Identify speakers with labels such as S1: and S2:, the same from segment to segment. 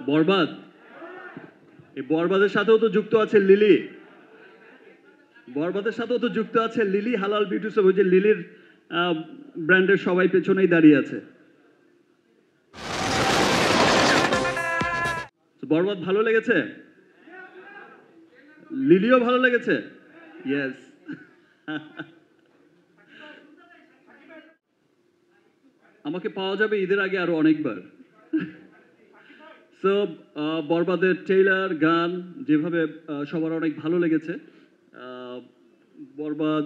S1: বরবাদ, এই বরবাদের সাথেও তো যুক্ত আছে লিলি। বরবাদের সাথেও তো যুক্ত আছে লিলি হালাল বিউটি শপ। ওই যে লিলির ব্র্যান্ডের সবাই পেছনেই দাঁড়িয়ে আছে। তো বরবাদ ভালো লেগেছে, লিলিও ভালো লেগেছে। ইয়েস। আমাকে পাওয়া যাবে ঈদের আগে আরো অনেকবার। সো বরবাদের ট্রেইলার গান যেভাবে সবার অনেক ভালো লেগেছে। আহ, বরবাদ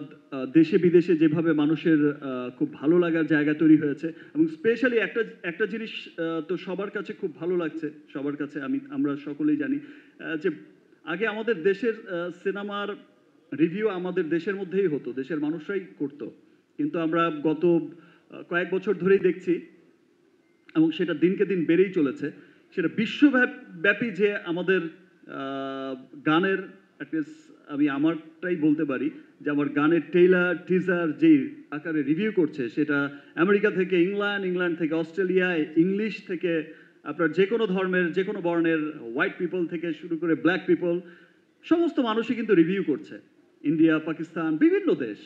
S1: দেশে বিদেশে যেভাবে মানুষের খুব ভালো লাগার জায়গা তৈরি হয়েছে, এবং স্পেশালি একটা একটা জিনিস তো সবার কাছে খুব ভালো লাগছে, সবার কাছে আমরা সকলেই জানি যে আগে আমাদের দেশের সিনেমার রিভিউ আমাদের দেশের মধ্যেই হতো, দেশের মানুষরাই করতো। কিন্তু আমরা গত কয়েক বছর ধরেই দেখছি, এবং সেটা দিনকে দিন বেড়েই চলেছে, সেটা বিশ্বব্যাপী যে আমাদের গানের অ্যাটলিস্ট আমি আমারটাই বলতে পারি যে আমার গানের ট্রেইলার টিজার যেই আকারে রিভিউ করছে, সেটা আমেরিকা থেকে ইংল্যান্ড, ইংল্যান্ড থেকে অস্ট্রেলিয়া, ইংলিশ থেকে আপনার যে কোনো ধর্মের যে কোনো বর্ণের হোয়াইট পিপল থেকে শুরু করে ব্ল্যাক পিপল, সমস্ত মানুষই কিন্তু রিভিউ করছে। ইন্ডিয়া, পাকিস্তান, বিভিন্ন দেশ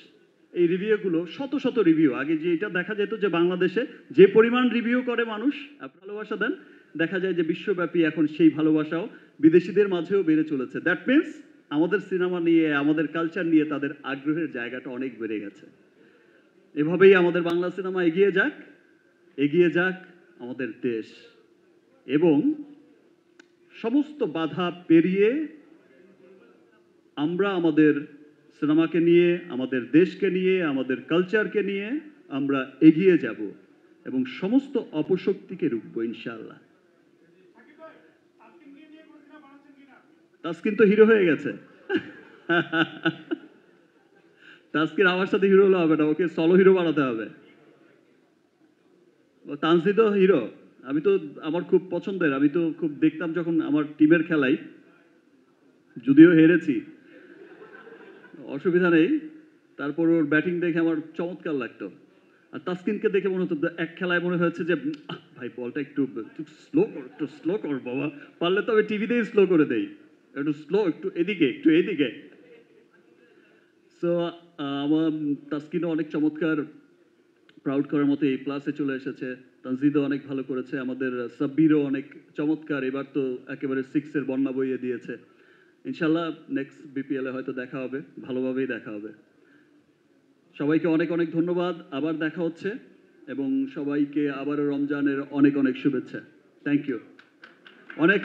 S1: এই রিভিউগুলো, শত শত রিভিউ। আগে যে এটা দেখা যেত যে বাংলাদেশে যে পরিমাণ রিভিউ করে মানুষ ভালোবাসা দেন, দেখা যায় যে বিশ্বব্যাপী এখন সেই ভালোবাসাও বিদেশিদের মাঝেও বেড়ে চলেছে। দ্যাট মিনস আমাদের সিনেমা নিয়ে, আমাদের কালচার নিয়ে তাদের আগ্রহের জায়গাটা অনেক বেড়ে গেছে। এভাবেই আমাদের বাংলা সিনেমা এগিয়ে যাক, এগিয়ে যাক আমাদের দেশ, এবং সমস্ত বাধা পেরিয়ে আমরা আমাদের সিনেমাকে নিয়ে, আমাদের দেশকে নিয়ে, আমাদের কালচারকে নিয়ে আমরা এগিয়ে যাব এবং সমস্ত অপশক্তিকে রুখবো ইনশাআল্লাহ। তাসকিন তো হিরো হয়ে গেছে। তাসকিন আমার সাথে হিরো হলে হবে না, ওকে সলো হিরো বানাতে হবে। ও তানজিদ হিরো। আমি তো, আমার খুব পছন্দের, আমি তো খুব দেখতাম যখন আমার টিমের খেলাই, যদিও হেরেছি, অসুবিধা নেই। তারপর ওর ব্যাটিং দেখে আমার চমৎকার লাগতো। আর তাসকিনকে দেখে মনে হতো এক খেলায় মনে হয়েছে যে ভাই বলটা একটু স্লো কর, একটু স্লো কর বাবা, পারলে তো আমি টিভিতেই স্লো করে দেই, একটু স্লো, একটু এদিকে, একটু এদিকে। সো আমার তাসকিনও অনেক চমৎকার, প্রাউড করার মতো এই প্লাসে চলে এসেছে। তানজিদও অনেক ভালো করেছে, আমাদের সাব্বিরও অনেক চমৎকার, এবার তো একেবারে সিক্সের বন্যা বইয়ে দিয়েছে। ইনশাল্লাহ নেক্সট বিপিএলে হয়তো দেখা হবে, ভালোভাবেই দেখা হবে। সবাইকে অনেক অনেক ধন্যবাদ, আবার দেখা হচ্ছে, এবং সবাইকে আবারও রমজানের অনেক অনেক শুভেচ্ছা। Thank you. অনেক